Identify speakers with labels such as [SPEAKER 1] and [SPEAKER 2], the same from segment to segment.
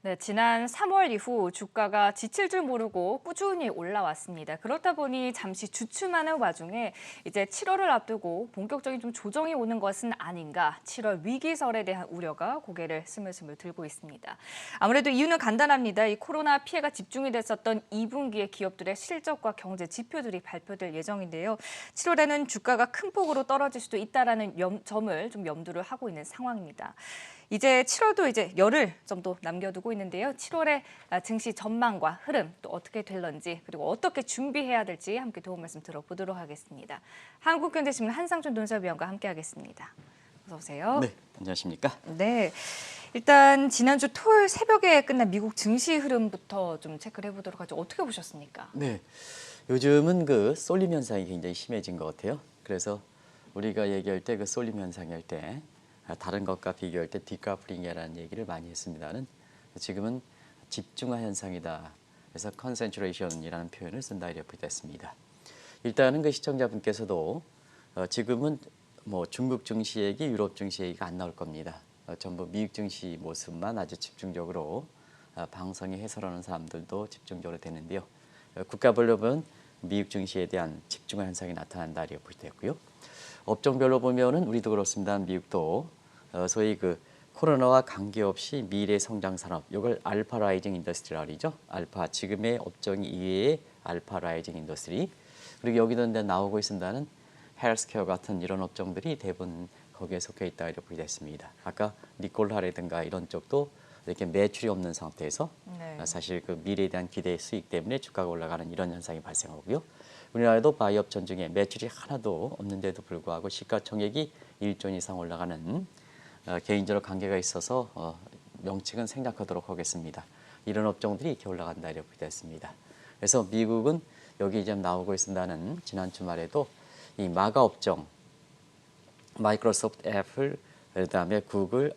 [SPEAKER 1] 네, 지난 3월 이후 주가가 지칠 줄 모르고 꾸준히 올라왔습니다. 그렇다 보니 잠시 주춤하는 와중에 이제 7월을 앞두고 본격적인 좀 조정이 오는 것은 아닌가, 7월 위기설에 대한 우려가 고개를 스물스물 들고 있습니다. 아무래도 이유는 간단합니다. 이 코로나 피해가 집중이 됐었던 2분기의 기업들의 실적과 경제 지표들이 발표될 예정인데요. 7월에는 주가가 큰 폭으로 떨어질 수도 있다라는 점을 좀 염두를 하고 있는 상황입니다. 이제 7월도 이제 열흘 정도 남겨두고 있는데요. 7월에 증시 전망과 흐름 또 어떻게 될런지 그리고 어떻게 준비해야 될지 함께 도움 말씀 들어보도록 하겠습니다. 한국경제신문 한상준 논설위원과 함께하겠습니다. 어서 오세요.
[SPEAKER 2] 네, 안녕하십니까?
[SPEAKER 1] 네, 일단 지난주 토요일 새벽에 끝난 미국 증시 흐름부터 좀 체크를 해보도록 하죠. 어떻게 보셨습니까?
[SPEAKER 2] 네, 요즘은 그 쏠림 현상이 굉장히 심해진 것 같아요. 그래서 우리가 얘기할 때 그 쏠림 현상이 할 때 다른 것과 비교할 때 디카플링이라는 얘기를 많이 했습니다는 지금은 집중화 현상이다. 그래서 컨센트레이션이라는 표현을 쓴다 이렇게 됐습니다. 일단은 그 시청자분께서도 지금은 뭐 중국 증시 얘기, 유럽 증시 얘기가 안 나올 겁니다. 전부 미국 증시 모습만 아주 집중적으로 방송에 해설하는 사람들도 집중적으로 되는데요. 국가별로 보면 미국 증시에 대한 집중화 현상이 나타난다 이렇게 보시되고요. 업종별로 보면은 우리도 그렇습니다. 미국도 소위 그 코로나와 관계없이 미래 성장 산업, 이걸 알파 라이징 인더스트리라고 그러죠. 알파 지금의 업종 이외의 알파 라이징 인더스트리. 그리고 여기도 이제 나오고 있습니다는 헬스케어 같은 이런 업종들이 대부분 거기에 속해 있다 이렇게 보게 됐습니다. 아까 니콜라라든가 이런 쪽도 이렇게 매출이 없는 상태에서
[SPEAKER 1] 네.
[SPEAKER 2] 사실 그 미래에 대한 기대 수익 때문에 주가가 올라가는 이런 현상이 발생하고요. 우리나라도 바이오업종 중에 매출이 하나도 없는데도 불구하고 시가총액이 1조 원 이상 올라가는 개인적으로 관계가 있어서 명칭은 생략하도록 하겠습니다. 이런 업종들이 이렇게 올라간다 이렇게 됐습니다. 그래서 미국은 여기 지금 나오고 있습니다는 지난 주말에도 이 마가 업종, 마이크로소프트, 애플, 그다음에 구글,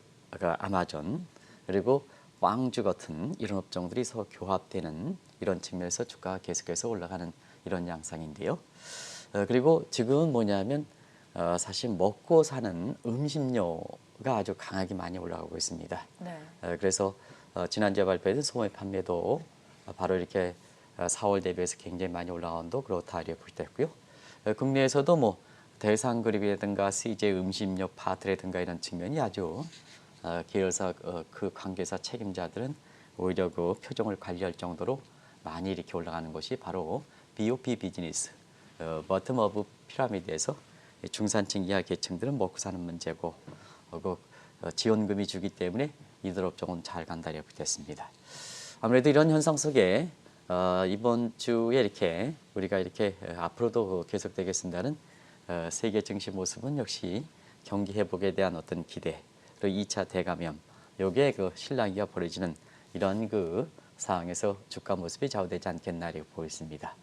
[SPEAKER 2] 아마존 그리고 왕주 같은 이런 업종들이 서로 교합되는 이런 측면에서 주가가 계속해서 올라가는 이런 양상인데요. 그리고 지금은 뭐냐면 사실 먹고 사는 음식료가 아주 강하게 많이 올라가고 있습니다.
[SPEAKER 1] 네.
[SPEAKER 2] 그래서 지난주에 발표된 소매 판매도 바로 이렇게 4월 대비해서 굉장히 많이 올라간 도 그렇다 이렇게 보시됐고요. 국내에서도 뭐 대상그룹이라든가 CJ 음식료 파트라든가 이런 측면이 아주 계열사 그 관계사 책임자들은 오히려 그 표정을 관리할 정도로 많이 이렇게 올라가는 것이 바로 BOP 비즈니스, 버텀 오브 피라미드에서 중산층 이하 계층들은 먹고 사는 문제고 그 지원금이 주기 때문에 이들 업종은 잘 간다 이렇게 됐습니다. 아무래도 이런 현상 속에 이번 주에 이렇게 우리가 이렇게 앞으로도 계속되겠습니다는 세계 증시 모습은 역시 경기 회복에 대한 어떤 기대, 그리고 2차 대감염, 요게 그 실랑이가 벌어지는 이런 그 상황에서 주가 모습이 좌우되지 않겠나 이렇게 보였습니다.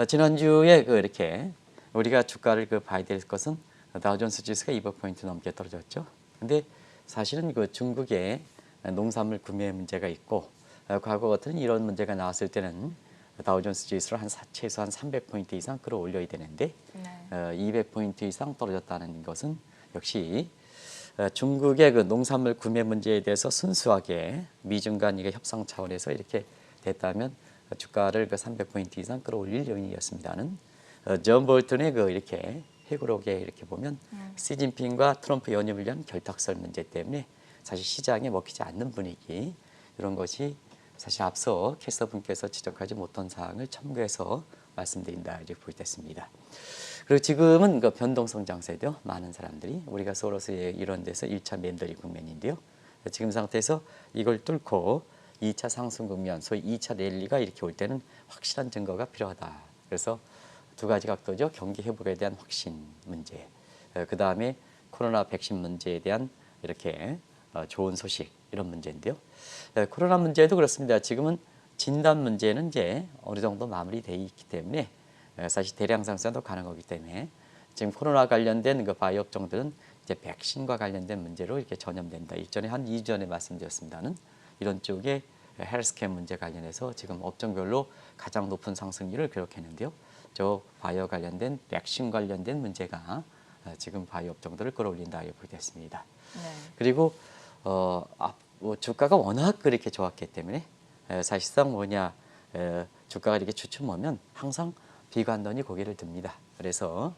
[SPEAKER 2] 지난주에 이렇게 우리가 주가를 봐야 될 것은 다우존스 지수가 200포인트 넘게 떨어졌죠. 근데 사실은 그 중국의 농산물 구매 문제가 있고 과거 같은 이런 문제가 나왔을 때는 다우존스 지수를 최소한 300포인트 이상 끌어올려야 되는데
[SPEAKER 1] 네.
[SPEAKER 2] 200포인트 이상 떨어졌다는 것은 역시 중국의 그 농산물 구매 문제에 대해서 순수하게 미중 간 이게 협상 차원에서 이렇게 됐다면 주가를 300포인트 이상 끌어올릴 요인이었습니다는 존 볼턴의 이렇게 회고록에 이렇게 보면 시진핑과 트럼프 연임을 위한 결탁설 문제 때문에 사실 시장에 먹히지 않는 분위기 이런 것이 사실 앞서 캐스터분께서 지적하지 못한 사항을 첨부해서 말씀드린다 이렇게 보겠습니다. 그리고 지금은 그 변동성 장세죠. 많은 사람들이 우리가 소로스의 이런 데서 1차 맨더리 국면인데요. 지금 상태에서 이걸 뚫고 2차 상승 국면, 소위 2차 랠리가 이렇게 올 때는 확실한 증거가 필요하다. 그래서 두 가지 각도죠. 경기 회복에 대한 확신 문제, 그 다음에 코로나 백신 문제에 대한 이렇게 좋은 소식 이런 문제인데요. 코로나 문제도 그렇습니다. 지금은 진단 문제는 이제 어느 정도 마무리되어 있기 때문에 사실 대량 상승도 가능하기 때문에 지금 코로나 관련된 그 바이오 업종들은 이제 백신과 관련된 문제로 이렇게 전염된다. 일전에 한 2주 전에 말씀드렸습니다는 이런 쪽에 헬스케어 문제 관련해서 지금 업종별로 가장 높은 상승률을 기록했는데요. 저 바이오 관련된 백신 관련된 문제가 지금 바이오 업종들을 끌어올린다 이렇게 보겠습니다.
[SPEAKER 1] 네.
[SPEAKER 2] 그리고 뭐 주가가 워낙 그렇게 좋았기 때문에 사실상 뭐냐 주가가 이렇게 주춤하면 항상 비관론이 고개를 듭니다. 그래서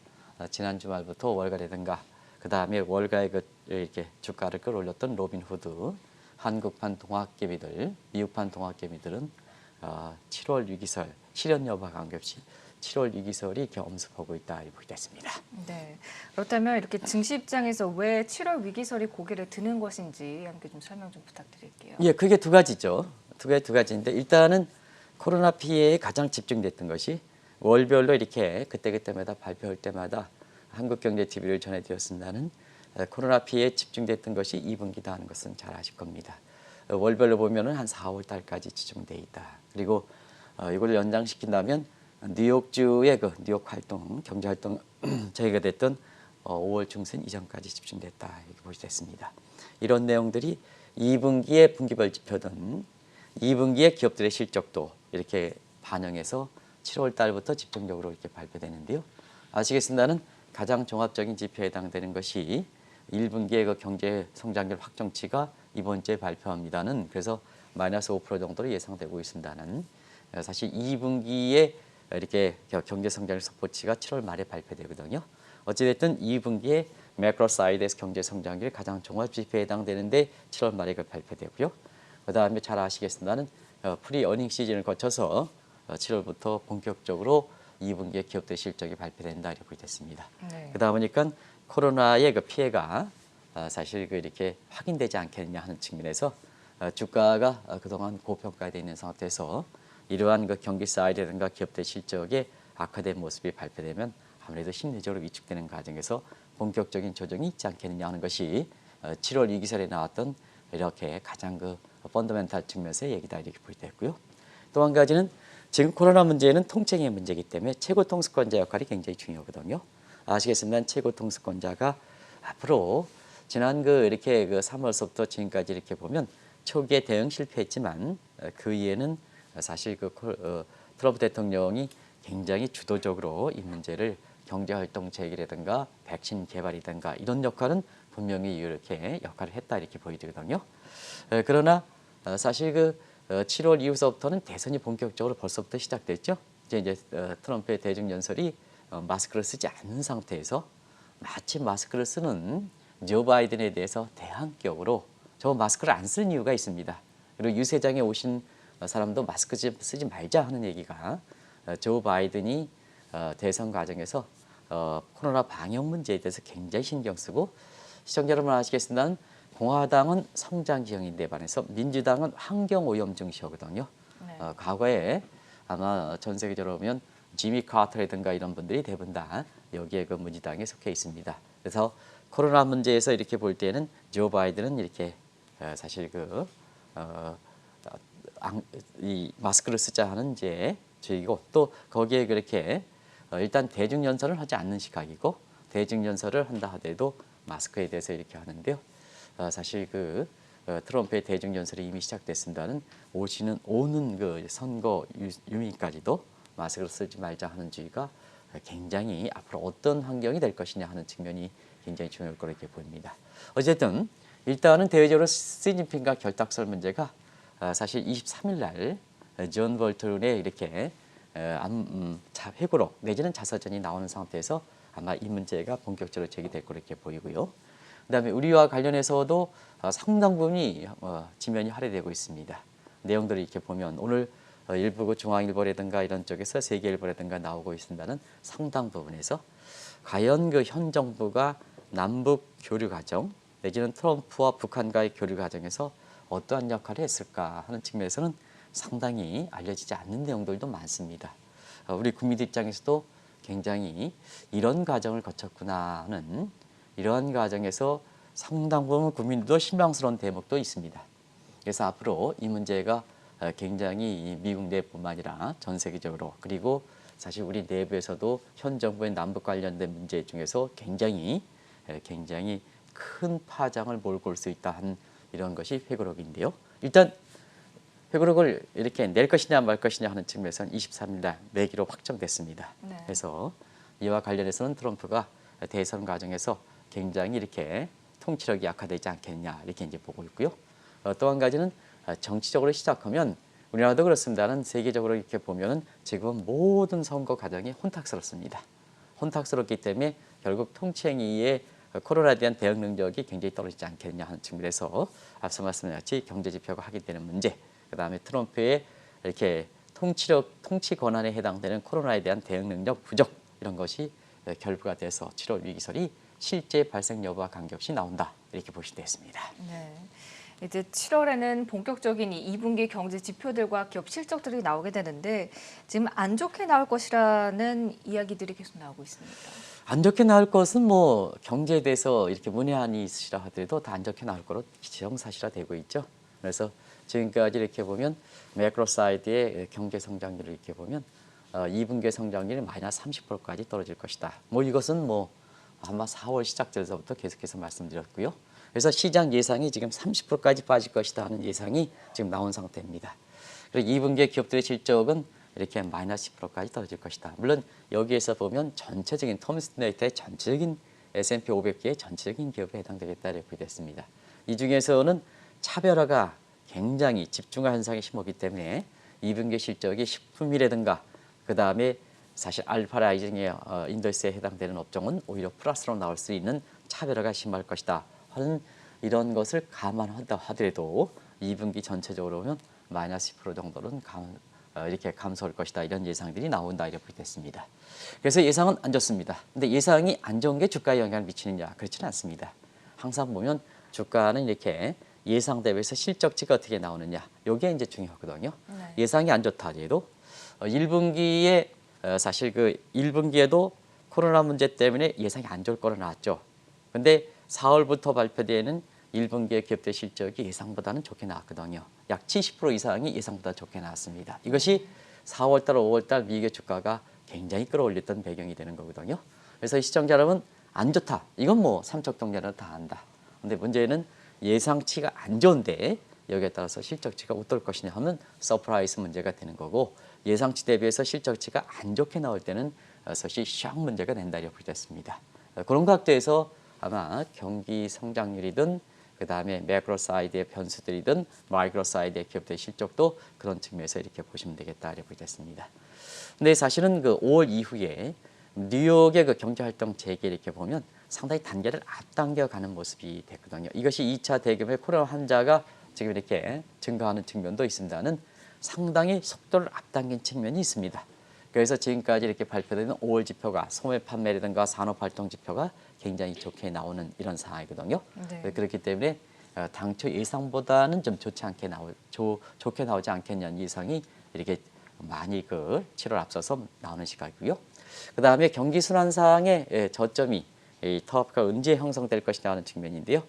[SPEAKER 2] 지난 주말부터 월가라든가 그 다음에 월가의 이렇게 주가를 끌어올렸던 로빈후드, 한국판 동학개미들, 미국판 동학개미들은 7월 위기설 실현 여부와 관계없이 7월 위기설이 이렇게 엄습하고 있다 이렇게 됐습니다.
[SPEAKER 1] 네. 그렇다면 이렇게 증시 입장에서 왜 7월 위기설이 고개를 드는 것인지 함께 좀 설명 좀 부탁드릴게요.
[SPEAKER 2] 예, 그게 두 가지죠. 두 가지인데 일단은 코로나 피해에 가장 집중됐던 것이 월별로 이렇게 그때그때마다 발표할 때마다 한국경제TV를 전해드렸습니다는 코로나 피해에 집중됐던 것이 2분기다 하는 것은 잘 아실 겁니다. 월별로 보면은 한 4, 5월 달까지 집중돼 있다. 그리고 이걸 연장시킨다면 뉴욕주의 그 뉴욕 활동, 경제 활동 저희가 됐던 5월 중순 이전까지 집중됐다 이렇게 보시됐습니다. 이런 내용들이 2분기의 분기별 지표든 2분기의 기업들의 실적도 이렇게 반영해서 7월 달부터 집중적으로 이렇게 발표되는데요. 아시겠습니다는 가장 종합적인 지표에 해당되는 것이 1분기의 그 경제 성장률 확정치가 이번 주에 발표합니다는 그래서 마이너스 5% 정도로 예상되고 있습니다는 사실 2분기에 이렇게 경제 성장률 속보치가 7월 말에 발표되거든요. 어찌됐든 2분기에 매크로 사이드에서 경제 성장률이 가장 종합 지표에 해당되는데 7월 말에 그 발표되고요. 그 다음에 잘 아시겠습니다는 프리 어닝 시즌을 거쳐서 7월부터 본격적으로 2분기에 기업들 실적이 발표된다 이렇게 됐습니다.
[SPEAKER 1] 네.
[SPEAKER 2] 그러다 보니까 코로나의 그 피해가 사실 그 이렇게 확인되지 않겠느냐 하는 측면에서 주가가 그동안 고평가되어 있는 상태에서 이러한 그 경기 사이드라든가 기업들 실적에 악화된 모습이 발표되면 아무래도 심리적으로 위축되는 과정에서 본격적인 조정이 있지 않겠느냐 하는 것이 7월 위기설에 나왔던 이렇게 가장 그 펀더멘탈 측면에서의 얘기다 이렇게 보이됐고요. 또 한 가지는 지금 코로나 문제는 통증의 문제이기 때문에 최고 통수권자 역할이 굉장히 중요하거든요. 아시겠지만 최고 통수권자가 앞으로 지난 그 이렇게 그 3월서부터 지금까지 이렇게 보면 초기에 대응 실패했지만 그 이후에는 사실 그 트럼프 대통령이 굉장히 주도적으로 이 문제를 경제활동 재개라든가 백신 개발이든가 이런 역할은 분명히 이렇게 역할을 했다 이렇게 보이거든요. 그러나 사실 그 7월 이후서부터는 대선이 본격적으로 벌써부터 시작됐죠. 이제 트럼프의 대중 연설이 마스크를 쓰지 않는 상태에서 마치 마스크를 쓰는 조 바이든에 대해서 대항격으로 저 마스크를 안 쓰는 이유가 있습니다. 그리고 유세장에 오신 사람도 마스크 쓰지 말자 하는 얘기가 조 바이든이 대선 과정에서 코로나 방역 문제에 대해서 굉장히 신경 쓰고 시청자 여러분 아시겠습니다만 공화당은 성장 지형인데 반해서 민주당은 환경 오염 중시하거든요.
[SPEAKER 1] 네.
[SPEAKER 2] 과거에 아마 전 세계적으로 보면 지미 카터라든가 이런 분들이 대부분 다 여기에 그 민주당에 속해 있습니다. 그래서 코로나 문제에서 이렇게 볼 때는 조 바이든은 이렇게 사실 이 마스크를 쓰자 하는 이제 주의고 또 거기에 그렇게 일단 대중 연설을 하지 않는 시각이고 대중 연설을 한다 하더라도 마스크에 대해서 이렇게 하는데요. 사실 그 트럼프의 대중 연설이 이미 시작됐습니다는 오는 그 선거 유민까지도 마스크를 쓰지 말자 하는 주의가 굉장히 앞으로 어떤 환경이 될 것이냐 하는 측면이 굉장히 중요할 거로 이렇게 보입니다. 어쨌든 일단은 대외적으로 시진핑과 결탁설 문제가 사실 23일 날 존 볼턴의 이렇게 회고록 내지는 자서전이 나오는 상태에서 아마 이 문제가 본격적으로 제기될 거로 이렇게 보이고요. 그다음에 우리와 관련해서도 상당 부분이 지면이 할애되고 있습니다. 내용들을 이렇게 보면 오늘 일부 그 중앙일보라든가 이런 쪽에서 세계일보라든가 나오고 있습니다는 상당 부분에서 과연 그 현 정부가 남북 교류 과정 내지는 트럼프와 북한과의 교류 과정에서 어떠한 역할을 했을까 하는 측면에서는 상당히 알려지지 않는 내용들도 많습니다. 우리 국민들 입장에서도 굉장히 이런 과정을 거쳤구나 하는 이러한 과정에서 상당 부분 국민들도 실망스러운 대목도 있습니다. 그래서 앞으로 이 문제가 굉장히 미국 내뿐만 아니라 전 세계적으로 그리고 사실 우리 내부에서도 현 정부의 남북 관련된 문제 중에서 굉장히 큰 파장을 몰고 올 수 있다 한 이런 것이 회고록인데요. 일단 회고록을 이렇게 낼 것이냐 말 것이냐 하는 측면에서는 23일 날 내기로 확정됐습니다.
[SPEAKER 1] 네.
[SPEAKER 2] 그래서 이와 관련해서는 트럼프가 대선 과정에서 굉장히 이렇게 통치력이 약화되지 않겠냐 이렇게 이제 보고 있고요. 또 한 가지는 정치적으로 시작하면 우리나라도 그렇습니다는 세계적으로 이렇게 보면은 지금은 모든 선거 과정이 혼탁스럽습니다. 혼탁스럽기 때문에 결국 통치행위의 코로나에 대한 대응 능력이 굉장히 떨어지지 않겠느냐 하는 측면에서 앞서 말씀드렸듯이 경제 지표가 확인되는 문제, 그다음에 트럼프의 이렇게 통치 권한에 해당되는 코로나에 대한 대응 능력 부족 이런 것이 결부가 돼서 7월 위기설이 실제 발생 여부와 관계없이 나온다 이렇게 보시면 되겠습니다.
[SPEAKER 1] 네. 이제 7월에는 본격적인 이 2분기 경제 지표들과 기업 실적들이 나오게 되는데 지금 안 좋게 나올 것이라는 이야기들이 계속 나오고 있습니다.
[SPEAKER 2] 안 좋게 나올 것은 뭐 경제에 대해서 이렇게 문외한이 있으시라 하더라도 다 안 좋게 나올 거로 기정사실화되고 있죠. 그래서 지금까지 이렇게 보면 매크로 사이드의 경제 성장률을 이렇게 보면 2분기 성장률이 마이너스 30%까지 떨어질 것이다. 뭐 이것은 뭐 아마 4월 시작돼서부터 계속해서 말씀드렸고요. 그래서 시장 예상이 지금 30%까지 빠질 것이다 하는 예상이 지금 나온 상태입니다. 그리고 2분기의 기업들의 실적은 이렇게 마이너스 10%까지 떨어질 것이다. 물론 여기에서 보면 전체적인 톰스네이터의 전체적인 S&P 500개의 전체적인 기업에 해당되겠다 이렇게 됐습니다. 이 중에서는 차별화가 굉장히 집중화 현상이 심하기 때문에 2분기 실적이 식품이라든가 그 다음에 사실 알파라이징의 인더스에 해당되는 업종은 오히려 플러스로 나올 수 있는 차별화가 심할 것이다 하는 이런 것을 감안한다 하더라도 2분기 전체적으로 보면 마이너스 10% 정도는 이렇게 감소할 것이다 이런 예상들이 나온다 이렇게 됐습니다. 그래서 예상은 안 좋습니다. 근데 예상이 안 좋은 게 주가에 영향을 미치느냐 그렇지는 않습니다. 항상 보면 주가는 이렇게 예상 대비해서 실적치가 어떻게 나오느냐 이게 이제 중요하거든요.
[SPEAKER 1] 네.
[SPEAKER 2] 예상이 안 좋다 하더라도 1분기에 사실 그 1분기에도 코로나 문제 때문에 예상이 안 좋을 거로 나왔죠. 근데 4월부터 발표되는 1분기의 기업들 실적이 예상보다는 좋게 나왔거든요. 약 70% 이상이 예상보다 좋게 나왔습니다. 이것이 4월달, 5월달 미국의 주가가 굉장히 끌어올렸던 배경이 되는 거거든요. 그래서 이 시청자 여러분 안 좋다. 이건 뭐 삼척동자는 다 안다. 근데 문제는 예상치가 안 좋은데 여기에 따라서 실적치가 어떨 것이냐 하면 서프라이즈 문제가 되는 거고 예상치 대비해서 실적치가 안 좋게 나올 때는 사실 샥 문제가 된다 이렇게 됐습니다. 그런 각도에서 아마 경기 성장률이든 그 다음에 매크로 사이드의 변수들이든 마이크로 사이드의 기업들의 실적도 그런 측면에서 이렇게 보시면 되겠다 이렇게 됐습니다. 근데 사실은 그 5월 이후에 뉴욕의 그 경제활동 재개 이렇게 보면 상당히 단계를 앞당겨 가는 모습이 됐거든요. 이것이 2차 대규모의 코로나 환자가 지금 이렇게 증가하는 측면도 있습니다는 상당히 속도를 앞당긴 측면이 있습니다. 그래서 지금까지 이렇게 발표되는 5월 지표가 소매 판매라든가 산업활동 지표가 굉장히 좋게 나오는 이런 상황이거든요.
[SPEAKER 1] 네.
[SPEAKER 2] 그렇기 때문에 당초 예상보다는 좀 좋게 나오지 않겠냐는 예상이 이렇게 많이 그 7월 앞서서 나오는 시각이고요. 그 다음에 경기 순환상의 저점이 이 터프가 언제 형성될 것이냐 하는 측면인데요.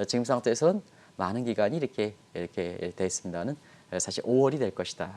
[SPEAKER 2] 지금 상태에서는 많은 기간이 이렇게 돼 있습니다는 사실 5월이 될 것이다.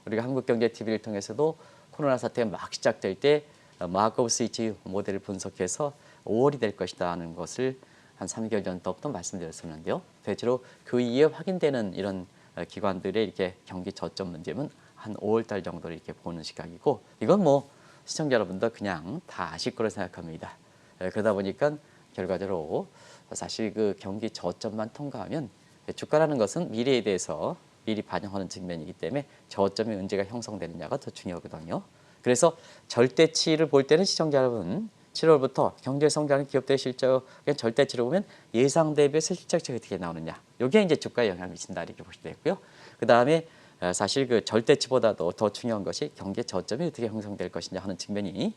[SPEAKER 2] 우리가 한국경제TV를 통해서도 코로나 사태가 막 시작될 때 마크업 스위치 모델을 분석해서 5월이 될 것이다 하는 것을 한 3개월 전부터 말씀드렸었는데요. 대체로 그 이후에 확인되는 이런 기관들의 이렇게 경기 저점 문제는 한 5월 달 정도를 이렇게 보는 시각이고 이건 뭐 시청자 여러분도 그냥 다 아실 거로 생각합니다. 그러다 보니까 결과적으로 사실 그 경기 저점만 통과하면 주가라는 것은 미래에 대해서 미리 반영하는 측면이기 때문에 저점이 언제가 형성되느냐가 더 중요하거든요. 그래서 절대치를 볼 때는 시청자 여러분 7월부터 경제성장하는 기업들의 실적의 절대치를 보면 예상 대비해서 실적치가 어떻게 나오느냐. 이게 이제 주가에 영향을 미친다 이렇게 보시면 되고요. 그 다음에 사실 그 절대치보다도 더 중요한 것이 경제 저점이 어떻게 형성될 것이냐 하는 측면이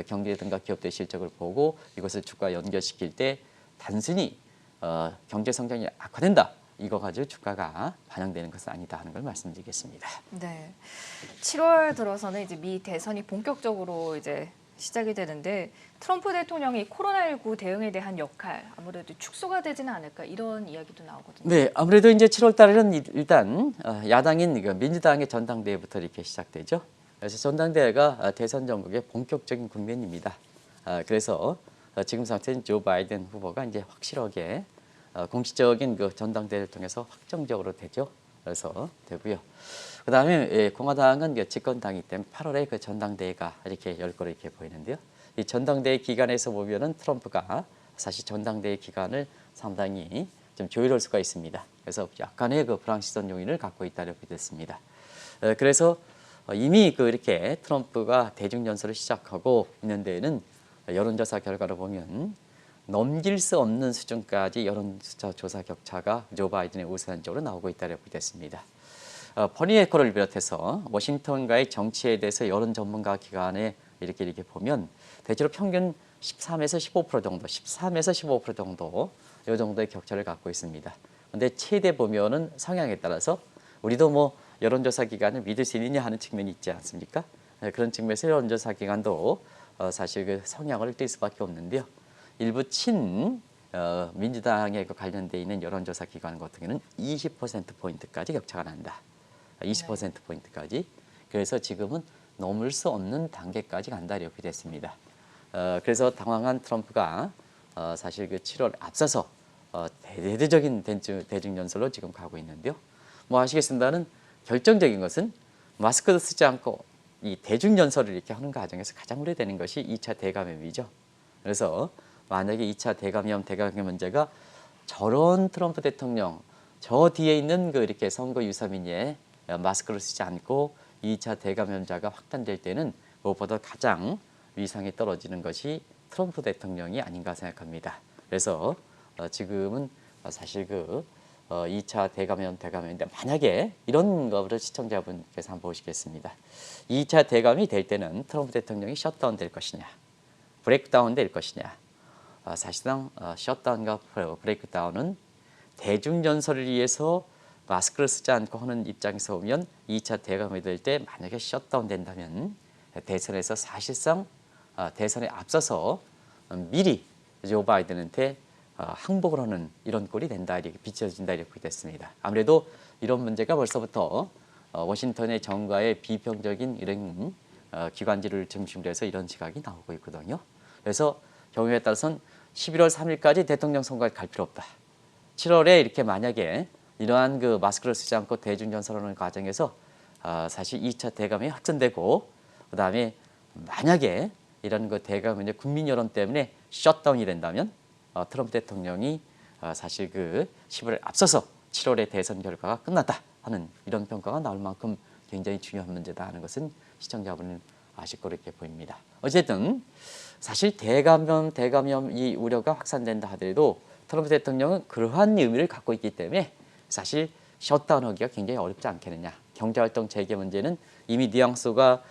[SPEAKER 2] 경제든가 기업들의 실적을 보고 이것을 주가에 연결시킬 때 단순히 경제 성장이 악화된다. 이거 가지고 주가가 반영되는 것은 아니다 하는 걸 말씀드리겠습니다.
[SPEAKER 1] 네. 7월 들어서는 이제 미 대선이 본격적으로 이제 시작이 되는데 트럼프 대통령이 코로나19 대응에 대한 역할 아무래도 축소가 되지는 않을까 이런 이야기도 나오거든요.
[SPEAKER 2] 네, 아무래도 이제 7월 달에는 일단 야당인 민주당의 전당대회부터 이렇게 시작되죠. 그래서 전당대회가 대선 전국의 본격적인 국면입니다. 그래서 지금 상태는 조 바이든 후보가 이제 확실하게 공식적인 그 전당대회를 통해서 확정적으로 되죠. 그래서 되고요. 그 다음에 공화당은 집권당이기 때문에 8월에 그 전당대회가 이렇게 열 거로 이렇게 보이는데요. 이 전당대회 기간에서 보면은 트럼프가 사실 전당대회 기간을 상당히 좀 조율할 수가 있습니다. 그래서 약간의 그 불확실성 요인을 갖고 있다 이렇게 됐습니다. 그래서 이미 이렇게 트럼프가 대중 연설을 시작하고 있는 데에는 여론조사 결과를 보면 넘길 수 없는 수준까지 여론조사 격차가 조 바이든의 우세한쪽으로 나오고 있다 이렇게 됐습니다. 버니 에커를 비롯해서 워싱턴과의 정치에 대해서 여론 전문가 기관에 이렇게 보면 대체로 평균 13에서 15% 정도, 13에서 15% 정도 이 정도의 격차를 갖고 있습니다. 그런데 최대 보면은 성향에 따라서 우리도 뭐 여론조사 기관을 믿을 수 있느냐 하는 측면이 있지 않습니까? 그런 측면에서 여론조사 기관도 사실 그 성향을 띌 수밖에 없는데요. 일부 민주당에 관련돼 있는 여론조사 기관 같은 경우는 20%포인트까지 격차가 난다. 20%포인트까지. 그래서 지금은 넘을 수 없는 단계까지 간다 이렇게 됐습니다. 그래서 당황한 트럼프가 사실 그 7월 앞서서 대대적인 대중 연설로 지금 가고 있는데요. 뭐 아시겠습니다는 결정적인 것은 마스크도 쓰지 않고 이 대중 연설을 이렇게 하는 과정에서 가장 우려되는 것이 2차 대감염이죠. 그래서 만약에 2차 대감염 문제가 저런 트럼프 대통령 저 뒤에 있는 이렇게 선거 유사민에 마스크를 쓰지 않고 2차 대감염자가 확산될 때는 무엇보다 가장 위상이 떨어지는 것이 트럼프 대통령이 아닌가 생각합니다. 그래서 지금은 사실 2차 대감염인데 만약에 이런 거를 시청자분께서 한번 보시겠습니다. 2차 대감이 될 때는 트럼프 대통령이 셧다운 될 것이냐, 브레이크다운 될 것이냐. 사실상 셧다운과 브레이크다운은 대중연설을 위해서 마스크를 쓰지 않고 하는 입장에서 보면 2차 대감이 될 때 만약에 셧다운 된다면 대선에서 사실상 대선에 앞서서 미리 조 바이든한테 항복을 하는 이런 꼴이 된다 이렇게 비춰진다 이렇게 됐습니다. 아무래도 이런 문제가 벌써부터 워싱턴의 정가의 비평적인 이런 기관지를 중심으로 해서 이런 시각이 나오고 있거든요. 그래서 경우에 따라서는 11월 3일까지 대통령 선거에 갈 필요 없다. 7월에 이렇게 만약에 이러한 마스크를 쓰지 않고 대중연설하는 과정에서 사실 2차 대감이 확전되고 그다음에 만약에 이런 대감이 국민 여론 때문에 셧다운이 된다면 트럼프 대통령이 사실 10월에 앞서서 7월에 대선 결과가 끝났다 하는 이런 평가가 나올 만큼 굉장히 중요한 문제다 하는 것은 시청자분은 아실 거로 이렇게 보입니다. 어쨌든 사실 대감염 이 우려가 확산된다 하더라도 트럼프 대통령은 그러한 의미를 갖고 있기 때문에 사실 셧다운하기가 굉장히 어렵지 않겠느냐. 경제활동 재개 문제는 이미 뉘앙스가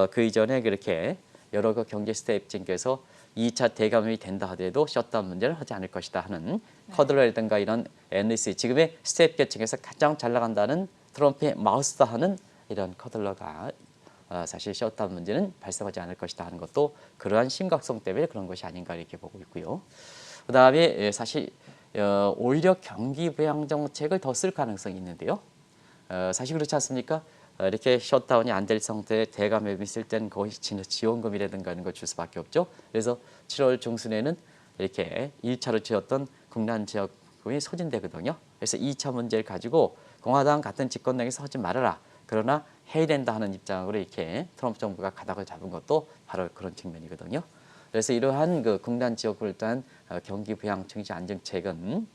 [SPEAKER 2] 그 이전에 그렇게 여러 경제 스태프진께서 2차 대감염이 된다 하더라도 셧다운 문제를 하지 않을 것이다 하는 커들러라든가 이런 NSC 지금의 스태프 계층에서 가장 잘 나간다는 트럼프의 마우스다 하는 이런 커들러가 사실 셧다운 문제는 발생하지 않을 것이다 하는 것도 그러한 심각성 때문에 그런 것이 아닌가 이렇게 보고 있고요. 그다음에 사실 오히려 경기 부양 정책을 더 쓸 가능성이 있는데요. 사실 그렇지 않습니까? 이렇게 셧다운이 안 될 상태에 대감염이 있을 때는 거의 지원금이라든가 이런 걸 줄 수밖에 없죠. 그래서 7월 중순에는 이렇게 1차로 지었던 국난 지원금이 소진되거든요. 그래서 2차 문제를 가지고 공화당 같은 집권당에서 하지 말아라. 그러나 해야 된다 하는 입장으로 이렇게 트럼프 정부가 가닥을 잡은 것도 바로 그런 측면이거든요. 그래서 이러한 국난 지역을 일단 경기 부양 증시 안정책은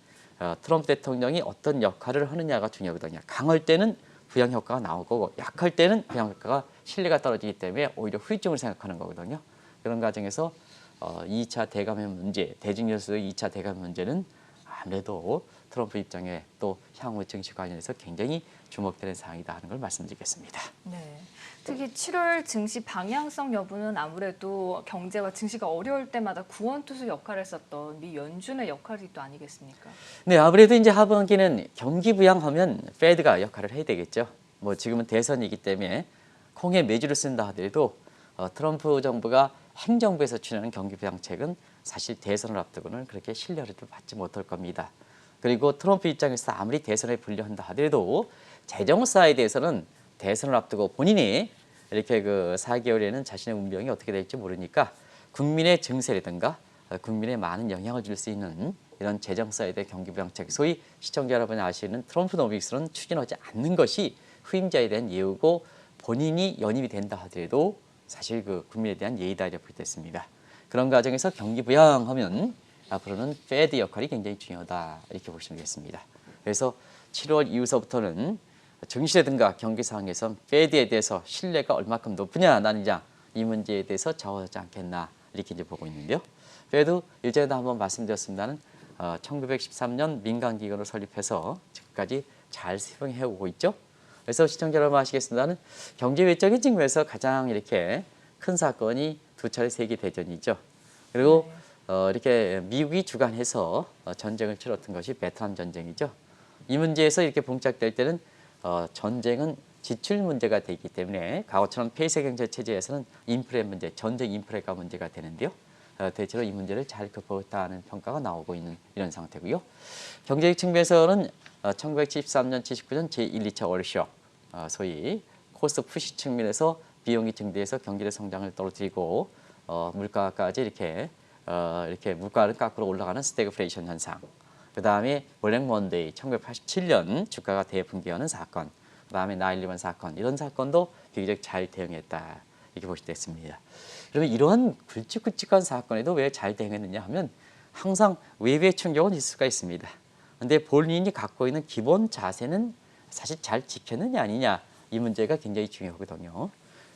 [SPEAKER 2] 트럼프 대통령이 어떤 역할을 하느냐가 중요하거든요. 강할 때는 부양 효과가 나오고 약할 때는 부양 효과가 신뢰가 떨어지기 때문에 오히려 후유증을 생각하는 거거든요. 그런 과정에서 2차 대감염 문제, 대중연설의 2차 대감염 문제는 아무래도 트럼프 입장에 또 향후 증시 관련해서 굉장히 주목되는 사항이다 하는 걸 말씀드리겠습니다.
[SPEAKER 1] 네. 특히 7월 증시 방향성 여부는 아무래도 경제와 증시가 어려울 때마다 구원투수 역할을 했었던 미 연준의 역할이 또 아니겠습니까?
[SPEAKER 2] 네, 아무래도 이제 하반기는 경기 부양하면 페드가 역할을 해야 되겠죠. 뭐 지금은 대선이기 때문에 콩에 매주를 쓴다 하더라도 트럼프 정부가 행정부에서 추진하는 경기 부양책은 사실 대선을 앞두고는 그렇게 신뢰를 받지 못할 겁니다. 그리고 트럼프 입장에서 아무리 대선에 불려한다 하더라도 재정사에 대해서는 대선을 앞두고 본인이 이렇게 4개월에는 자신의 운명이 어떻게 될지 모르니까 국민의 증세라든가 국민에 많은 영향을 줄 수 있는 이런 재정사에 대한 경기부양책, 소위 시청자 여러분이 아시는 트럼프노믹스는 추진하지 않는 것이 후임자에 대한 예우고 본인이 연임이 된다 하더라도 사실 국민에 대한 예의다 이렇게 됐습니다. 그런 과정에서 경기부양하면 앞으로는 페드 역할이 굉장히 중요하다 이렇게 보시면 되겠습니다. 그래서 7월 이후서부터는 증시라든가 경기 상황에서 페드에 대해서 신뢰가 얼마큼 높으냐 낮느냐 이 문제에 대해서 좌우하지 않겠나 이렇게 이제 보고 있는데요. 페드 일전에도 한번 말씀드렸습니다는 1913년 민간기관을 설립해서 지금까지 잘 수행해 오고 있죠. 그래서 시청자 여러분 아시겠습니다는 경제 외적인 측면에서 가장 이렇게 큰 사건이 두 차례 세계 대전이죠. 그리고 이렇게 미국이 주관해서 전쟁을 치렀던 것이 베트남 전쟁이죠. 이 문제에서 이렇게 봉착될 때는 전쟁은 지출 문제가 되기 때문에 과거처럼 폐쇄 경제 체제에서는 인플레 문제, 전쟁 인플레가 문제가 되는데요. 대체로 이 문제를 잘 극복했다는 평가가 나오고 있는 이런 상태고요. 경제적 측면에서는 1973년, 79년 제1, 2차 월쇼, 소위 코스트 푸시 측면에서 비용이 증대해서 경제의 성장을 떨어뜨리고 물가까지 이렇게 물가는 거꾸로 올라가는 스태그플레이션 현상. 그 다음에 블랙 먼데이 1987년 주가가 대붕괴하는 사건. 그 다음에 9/11 사건. 이런 사건도 비교적 잘 대응했다. 이렇게 보시면 됐습니다. 그러면 이러한 굵직굵직한 사건에도 왜 잘 대응했느냐 하면 항상 외부의 충격은 있을 수가 있습니다. 그런데 본인이 갖고 있는 기본 자세는 사실 잘 지켰느냐 아니냐 이 문제가 굉장히 중요하거든요.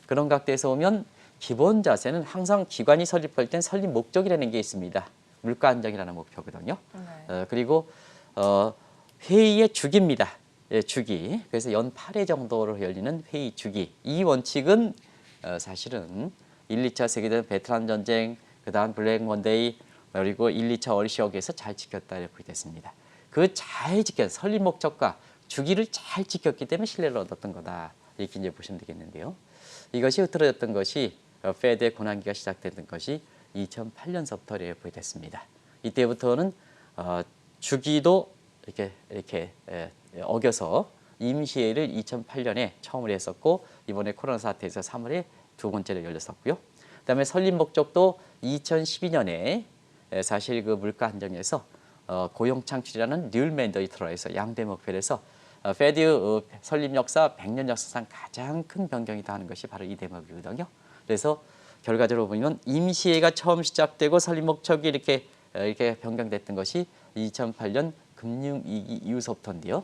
[SPEAKER 2] 그런 각도에서 보면 기본 자세는 항상 기관이 설립할 땐 설립 목적이라는 게 있습니다. 물가 안정이라는 목표거든요.
[SPEAKER 1] 네.
[SPEAKER 2] 그리고 회의의 주기입니다. 예, 주기. 그래서 연 8회 정도로 열리는 회의 주기. 이 원칙은 사실은 1, 2차 세계대전 베트남 전쟁, 그다음 블랙 먼데이, 그리고 1, 2차 월시역에서 잘 지켰다 이렇게 됐습니다. 그 잘 지킨 설립 목적과 주기를 잘 지켰기 때문에 신뢰를 얻었던 거다. 이렇게 이제 보시면 되겠는데요. 이것이 흐트러졌던 것이 페드의 고난기가 시작됐던 것이 2008년서부터 이렇게 됐습니다. 이때부터는 주기도 이렇게 어겨서 임시회를 2008년에 처음으로 했었고 이번에 코로나 사태에서 3월에 두 번째로 열렸었고요. 그다음에 설립 목적도 2012년에 사실 그 물가 안정에서 고용 창출이라는 뉴 맨데이트로 해서 양대 목표를 해서 페드 설립 역사 100년 역사상 가장 큰 변경이다 하는 것이 바로 이 대목이거든요. 그래서 결과적으로 보면 임시회가 처음 시작되고 설립 목적이 이렇게 변경됐던 것이 2008년 금융위기 이후서부터인데요.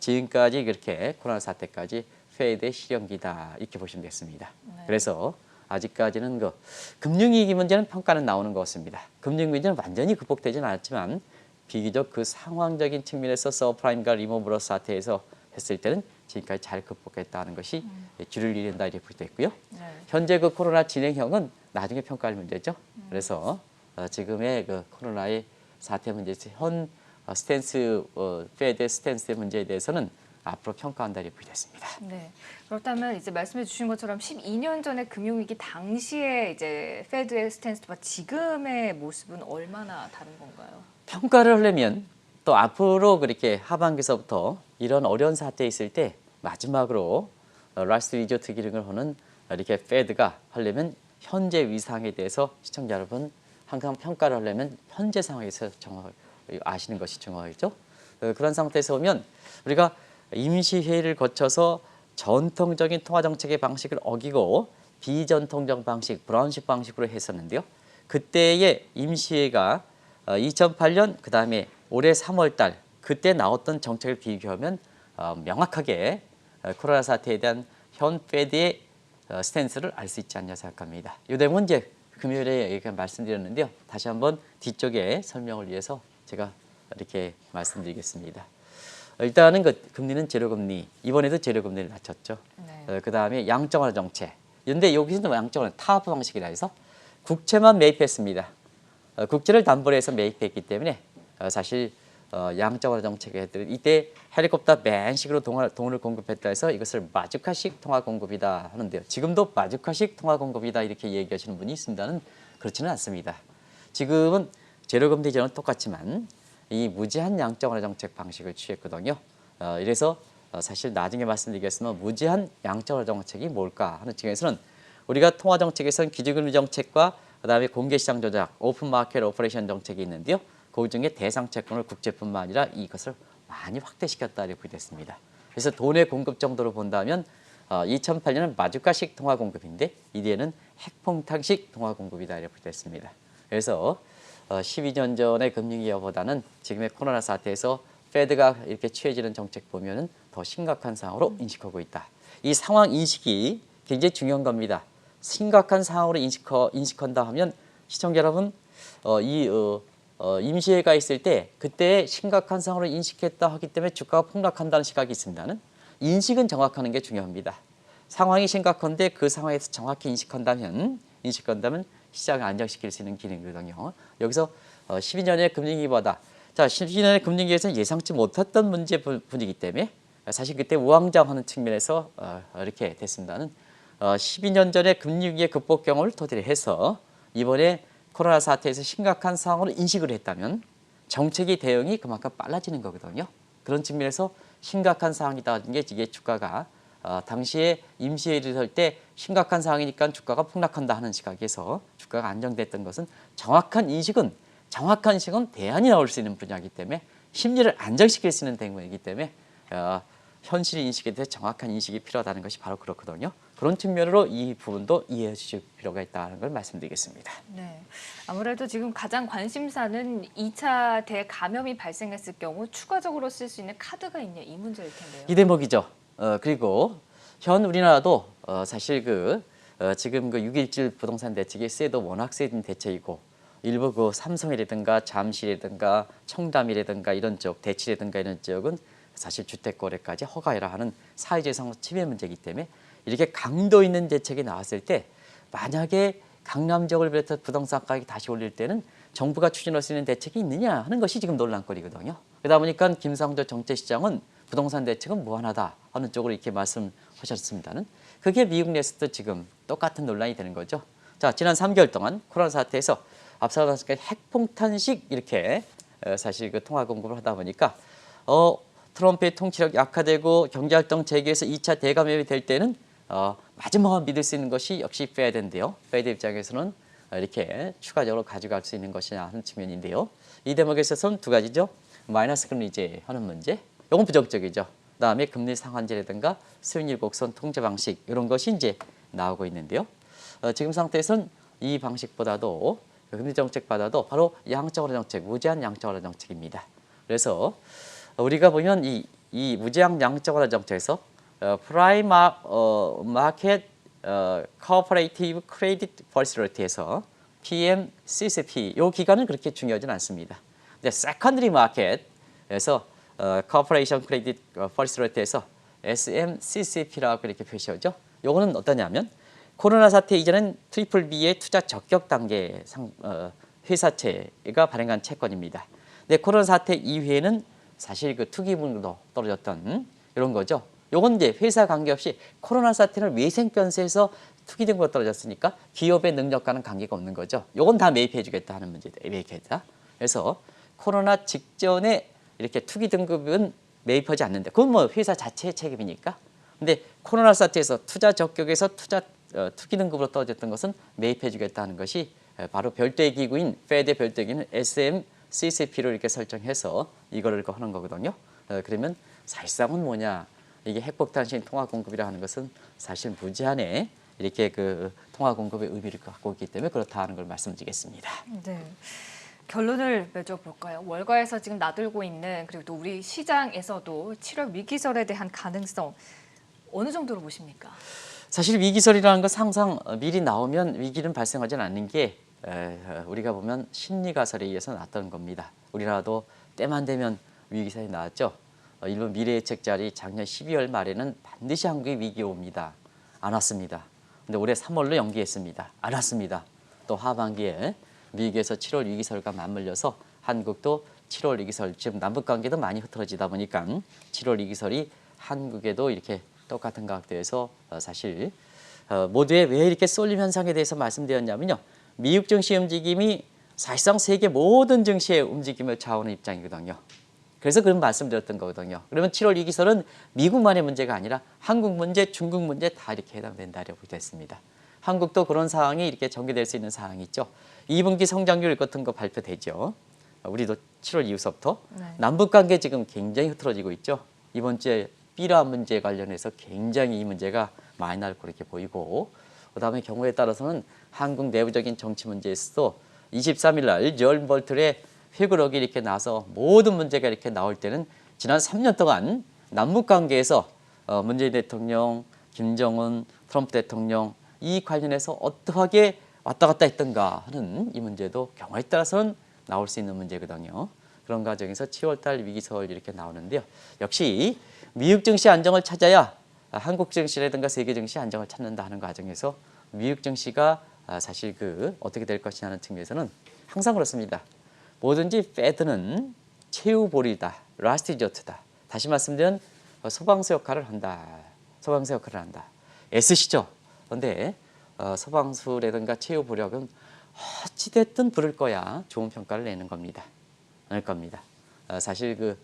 [SPEAKER 2] 지금까지 그렇게 코로나 사태까지 페드의 실현기다 이렇게 보시면 되겠습니다.
[SPEAKER 1] 네.
[SPEAKER 2] 그래서 아직까지는 그 금융위기 문제는 평가는 나오는 것 같습니다. 금융위기는 완전히 극복되지는 않았지만 비교적 그 상황적인 측면에서 서프라임과 리모브러스 사태에서 했을 때는 지금까지 잘 극복했다는 것이 줄을 이룬다 이렇게 볼 수 있고요.
[SPEAKER 1] 네.
[SPEAKER 2] 현재 그 코로나 진행형은 나중에 평가할 문제죠. 그래서 지금의 그 코로나의 사태 문제에서 현 스탠스, 페드의 스탠스의 문제에 대해서는 앞으로 평가한다 이렇게 보겠습니다.
[SPEAKER 1] 네. 그렇다면 이제 말씀해 주신 것처럼 12년 전에 금융위기 당시에 이제 페드의 스탠스와 지금의 모습은 얼마나 다른 건가요?
[SPEAKER 2] 평가를 하려면 또 앞으로 그렇게 하반기서부터 이런 어려운 사태에 있을 때 마지막으로 라스트 리조트 기능을 하는 이렇게 페드가 하려면 현재 위상에 대해서 시청자 여러분 항상 평가를 하려면 현재 상황에서 정확하게 아시는 것이 중요하겠죠. 그런 상태에서 보면 우리가 임시회의를 거쳐서 전통적인 통화정책의 방식을 어기고 비전통적 방식, 브라운식 방식으로 했었는데요. 그때의 임시회가 2008년 그다음에 올해 3월 달 그때 나왔던 정책을 비교하면 명확하게 코로나 사태에 대한 현 페드의 스탠스를 알 수 있지 않냐 생각합니다. 이 내용은 이제 금요일에 말씀드렸는데요. 다시 한번 뒤쪽에 설명을 위해서 제가 이렇게 말씀드리겠습니다. 일단은 그 금리는 제로금리, 이번에도 제로금리를 낮췄죠.
[SPEAKER 1] 네.
[SPEAKER 2] 그 다음에 양적완화 정책. 그런데 여기서는 양적완화 타협 방식이라 해서 국채만 매입했습니다. 국채를 담보로 해서 매입했기 때문에 사실 양적완화 정책에 이때 헬리콥터 맨식으로 돈을 공급했다 해서 이것을 마주카식 통화 공급이다 하는데요. 지금도 마주카식 통화 공급이다 이렇게 얘기하시는 분이 있습니다는 그렇지는 않습니다. 지금은 제로금리 전은 똑같지만 이 무제한 양적완화 정책 방식을 취했거든요. 이래서 사실 나중에 말씀드리겠지만 무제한 양적완화 정책이 뭘까 하는 측면에서는 우리가 통화 정책에서는 기준금리 정책과 그다음에 공개시장 조작, 오픈 마켓 오퍼레이션 정책이 있는데요. 그 중에 대상 채권을 국제뿐만 아니라 이것을 많이 확대시켰다 이렇게 됐습니다. 그래서 돈의 공급 정도로 본다면 2008년은 마주카식 통화 공급인데 이제는 핵폭탄식 통화 공급이다 이렇게 됐습니다. 그래서 12년 전의 금융위기보다는 지금의 코로나 사태에서 페드가 이렇게 취해지는 정책 보면은 더 심각한 상황으로 인식하고 있다. 이 상황 인식이 굉장히 중요한 겁니다. 심각한 상황으로 인식한다 하면 시청자 여러분 임시회가 있을 때 그때 심각한 상황으로 인식했다 하기 때문에 주가가 폭락한다는 시각이 있습니다는 인식은 정확하는 게 중요합니다. 상황이 심각한데 그 상황에서 정확히 인식한다면 시장을 안정시킬 수 있는 기능이거든요. 여기서 12년의 금융위기보다 자 12년의 금융위기에서는 예상치 못했던 문제 분위기 때문에 사실 그때 우왕좌왕하는 측면에서 이렇게 됐습니다는 12년 전의 금융위기의 극복 경험을 토대로 해서 이번에 코로나 사태에서 심각한 상황으로 인식을 했다면 정책의 대응이 그만큼 빨라지는 거거든요. 그런 측면에서 심각한 상황이다는 게 이게 주가가 당시에 임시회를 할 때 심각한 상황이니까 주가가 폭락한다 하는 시각에서 주가가 안정됐던 것은 정확한 인식은 대안이 나올 수 있는 분야이기 때문에 심리를 안정시킬 수 있는 대응이기 때문에 현실 인식에 대해 정확한 인식이 필요하다는 것이 바로 그렇거든요. 그런 측면으로 이 부분도 이해해 주실 필요가 있다는 걸 말씀드리겠습니다.
[SPEAKER 1] 네, 아무래도 지금 가장 관심사는 2차 대감염이 발생했을 경우 추가적으로 쓸 수 있는 카드가 있냐 이 문제일 텐데요.
[SPEAKER 2] 이 대목이죠. 그리고 현 우리나라도 사실 지금 6.17 부동산 대책이 세도 워낙 세진 대책이고 일부 삼성이라든가 잠실이라든가 청담이라든가 이런 쪽 대치라든가 이런 지역은 사실 주택 거래까지 허가해라 하는 사회재산 침해 문제이기 때문에 이렇게 강도 있는 대책이 나왔을 때 만약에 강남 지역을 비롯해 부동산 가격이 다시 올릴 때는 정부가 추진할 수 있는 대책이 있느냐 하는 것이 지금 논란거리거든요. 그러다 보니까 김상조 정책시장은 부동산 대책은 무한하다 하는 쪽으로 이렇게 말씀하셨습니다는 그게 미국 내에서도 지금 똑같은 논란이 되는 거죠. 자, 지난 3개월 동안 코로나 사태에서 앞서 말씀드린 핵폭탄식 이렇게 사실 통화 공급을 하다 보니까 트럼프의 통치력 약화되고 경제활동 재개에서 2차 대감염이 될 때는 마지막으로 믿을 수 있는 것이 역시 페드인데요. 페드 입장에서는 이렇게 추가적으로 가져갈 수 있는 것이냐 하는 측면인데요. 이 대목에 있어서는 두 가지죠. 마이너스 금리 이제하는 문제, 이건 부정적이죠. 그다음에 금리 상한제라든가 수익률 곡선 통제 방식 이런 것이 이제 나오고 있는데요. 지금 상태에서는 이 방식보다도 금리 정책보다도 바로 양적완화 정책, 무제한 양적완화 정책입니다. 그래서 우리가 보면 이 무제한 양적완화 정책에서 프라임 마켓 코퍼레이티브 크레딧 퍼시리티에서 PMCCP 이 기간은 그렇게 중요하진 않습니다. 근데 세컨드리 마켓에서 코퍼레이션 크레딧 퍼시리티에서 SMCCP라고 이렇게 표시하죠. 요거는 어떠냐면 코로나 사태 이전엔 트리플 B의 투자 적격 단계 회사채가 발행한 채권입니다. 근데 코로나 사태 이후에는 사실 투기분도 떨어졌던 이런 거죠. 요건 이제 회사 관계없이 코로나 사태는 외생변수에서 투기 등급이 떨어졌으니까 기업의 능력과는 관계가 없는 거죠. 요건 다 매입해주겠다 하는 문제다. 매입해주겠다. 그래서 코로나 직전에 이렇게 투기 등급은 매입하지 않는데 그건 뭐 회사 자체의 책임이니까. 근데 코로나 사태에서 투자 적격에서 투기 등급으로 떨어졌던 것은 매입해주겠다 하는 것이 바로 별도의 기구인 페드의 별도의 기구인 SMCCP로 이렇게 설정해서 이거를 하는 거거든요. 그러면 사실상은 뭐냐? 이게 핵폭탄식 통화 공급이라 하는 것은 사실 무제한의 이렇게 통화 공급의 의미를 갖고 있기 때문에 그렇다 하는 걸 말씀드리겠습니다.
[SPEAKER 1] 네. 결론을 맺어볼까요? 월가에서 지금 나들고 있는 그리고 또 우리 시장에서도 7월 위기설에 대한 가능성 어느 정도로 보십니까?
[SPEAKER 2] 사실 위기설이라는 건 항상 미리 나오면 위기는 발생하지 않는 게 우리가 보면 심리가설에 의해서 나왔던 겁니다. 우리나라도 때만 되면 위기설이 나왔죠. 일본 미래예측자리 작년 12월 말에는 반드시 한국에 위기 옵니다. 안 왔습니다. 근데 올해 3월로 연기했습니다. 안 왔습니다. 또 하반기에 미국에서 7월 위기설과 맞물려서 한국도 7월 위기설, 지금 남북관계도 많이 흐트러지다 보니까 7월 위기설이 한국에도 이렇게 똑같은 가격대에서 사실 모두에 왜 이렇게 쏠림 현상에 대해서 말씀드렸냐면요. 미국 증시 움직임이 사실상 세계 모든 증시의 움직임을 좌우하는 입장이거든요. 그래서 그런 말씀드렸던 거거든요. 그러면 7월 위기설은 미국만의 문제가 아니라 한국 문제, 중국 문제 다 이렇게 해당된다고 됐습니다. 한국도 그런 상황이 이렇게 전개될 수 있는 상황이 있죠. 2분기 성장률 같은 거 발표되죠. 우리도 7월 이후서부터 남북관계 지금 굉장히 흐트러지고 있죠. 이번 주에 삐라 문제 관련해서 굉장히 이 문제가 많이 날 거렇게 보이고 그다음에 경우에 따라서는 한국 내부적인 정치 문제에서도 23일 날 리얼 볼트의 회고록이 이렇게 나서 모든 문제가 이렇게 나올 때는 지난 3년 동안 남북 관계에서 문재인 대통령, 김정은, 트럼프 대통령 이 관련해서 어떠하게 왔다 갔다 했던가 하는 이 문제도 경우에 따라서는 나올 수 있는 문제거든요. 그런 과정에서 7월달 위기설 이렇게 나오는데요. 역시 미국 증시 안정을 찾아야 한국 증시라든가 세계 증시 안정을 찾는다 하는 과정에서 미국 증시가 사실 어떻게 될 것이냐는 측면에서는 항상 그렇습니다. 뭐든지 패드는 최후보리다, 라스트 리조트다. 다시 말씀드리면 소방수 역할을 한다. 소방수 역할을 한다. 애쓰시죠. 그런데 소방수라든가 최후보력은 어찌됐든 부를 거야 좋은 평가를 내는 겁니다. 낼 겁니다. 사실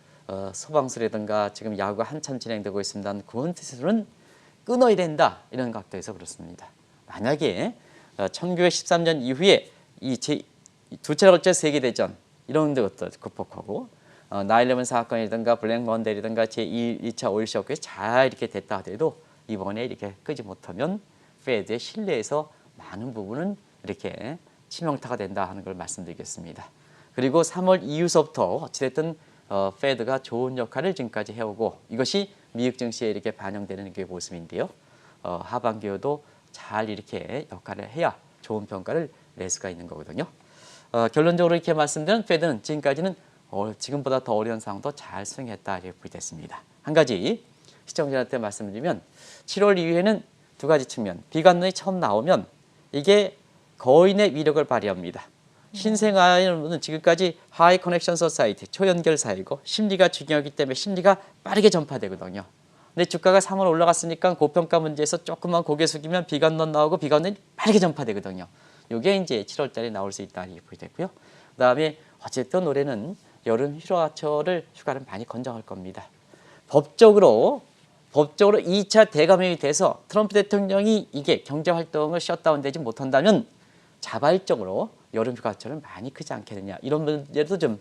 [SPEAKER 2] 소방수라든가 지금 야구가 한참 진행되고 있습니다. 그런 뜻으로는 끊어야 된다 이런 각도에서 그렇습니다. 만약에 1913년 이후에 이 두 차례 걸쳐 세계대전 이런 것도 극복하고 9/11 사건이라든가 블랙 먼데이라든가 제2차 오일 쇼크에 잘 이렇게 됐다 하더라도 이번에 이렇게 끄지 못하면 페드의 신뢰에서 많은 부분은 이렇게 치명타가 된다 하는 걸 말씀드리겠습니다. 그리고 3월 이후서부터 어찌됐든 페드가 좋은 역할을 지금까지 해오고 이것이 미국 증시에 이렇게 반영되는 게 모습인데요. 하반기에도 잘 이렇게 역할을 해야 좋은 평가를 낼 수가 있는 거거든요. 결론적으로 이렇게 말씀드린 페드는 지금까지는 지금보다 더 어려운 상황도 잘 수행했다 이렇게 보겠습니다. 한 가지 시청자한테 말씀드리면 7월 이후에는 두 가지 측면. 비관론이 처음 나오면 이게 거인의 위력을 발휘합니다. 신생아는 지금까지 하이 커넥션 소사이티, 초연결 사회고 심리가 중요하기 때문에 심리가 빠르게 전파되거든요. 근데 주가가 3월 올라갔으니까 고평가 문제에서 조금만 고개 숙이면 비관론 나오고 비관론이 빠르게 전파되거든요. 이게 이제 7월 달에 나올 수 있다 이렇게 보이고요. 그다음에 어쨌든 올해는 여름 휴가를 많이 권장할 겁니다. 법적으로 2차 대감염이 돼서 트럼프 대통령이 이게 경제활동을 셧다운되지 못한다면 자발적으로 여름 휴가철은 많이 크지 않겠느냐. 이런 문제도 좀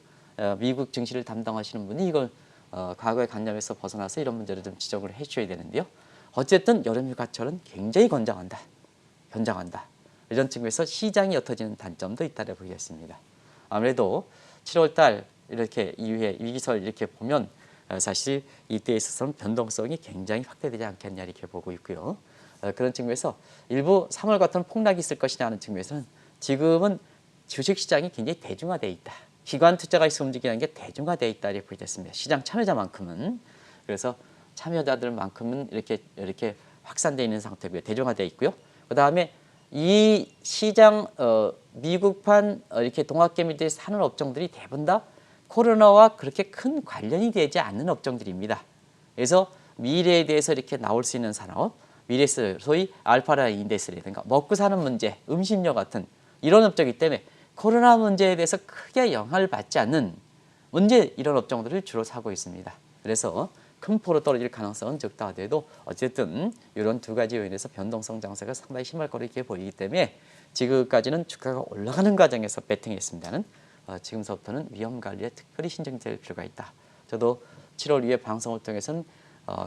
[SPEAKER 2] 미국 증시를 담당하시는 분이 이걸 과거의 관념에서 벗어나서 이런 문제를 좀 지적을 해 주셔야 되는데요. 어쨌든 여름 휴가철은 굉장히 권장한다. 이런 측면에서 시장이 옅어지는 단점도 있다고 보겠습니다. 아무래도 7월 달 이렇게 이후에 위기설 이렇게 보면 사실 이때에 있어서는 변동성이 굉장히 확대되지 않겠냐 이렇게 보고 있고요. 그런 측면에서 일부 3월 같은 폭락이 있을 것이냐 하는 측면에서는 지금은 주식시장이 굉장히 대중화되어 있다. 기관 투자가 있어 움직이는 게 대중화되어 있다 이렇게 보겠습니다. 시장 참여자만큼은. 그래서 참여자들만큼은 이렇게 확산되어 있는 상태고요. 대중화되어 있고요. 그다음에 이 시장 미국판 이렇게 동학개미들이 사는 업종들이 대부분 다 코로나와 그렇게 큰 관련이 되지 않는 업종들입니다. 그래서 미래에 대해서 이렇게 나올 수 있는 산업, 미래에서 소위 알파라 인덱스라든가 먹고 사는 문제, 음식료 같은 이런 업종이기 때문에 코로나 문제에 대해서 크게 영향을 받지 않는 문제 이런 업종들을 주로 사고 있습니다. 그래서 큰 폭으로 떨어질 가능성은 적다 하더라도 어쨌든 이런 두 가지 요인에서 변동성 장세가 상당히 심할 거로 이렇게 보이기 때문에 지금까지는 주가가 올라가는 과정에서 배팅했습니다는 지금서부터는 위험 관리에 특별히 신경될 필요가 있다. 저도 7월 이후에 방송을 통해서는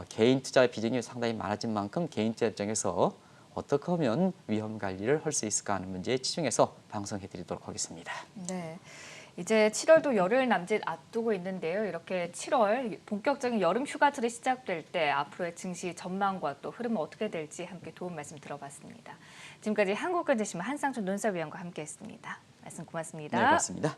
[SPEAKER 2] 개인 투자 비중이 상당히 많아진 만큼 개인 투자 입장에서 어떻게 하면 위험 관리를 할 수 있을까 하는 문제에 치중해서 방송해 드리도록 하겠습니다.
[SPEAKER 1] 네. 이제 7월도 열흘 남짓 앞두고 있는데요. 이렇게 7월 본격적인 여름 휴가철이 시작될 때 앞으로의 증시 전망과 또 흐름은 어떻게 될지 함께 도움 말씀 들어봤습니다. 지금까지 한국경제신문 한상준 논설위원과 함께했습니다. 말씀 고맙습니다.
[SPEAKER 2] 네, 고맙습니다.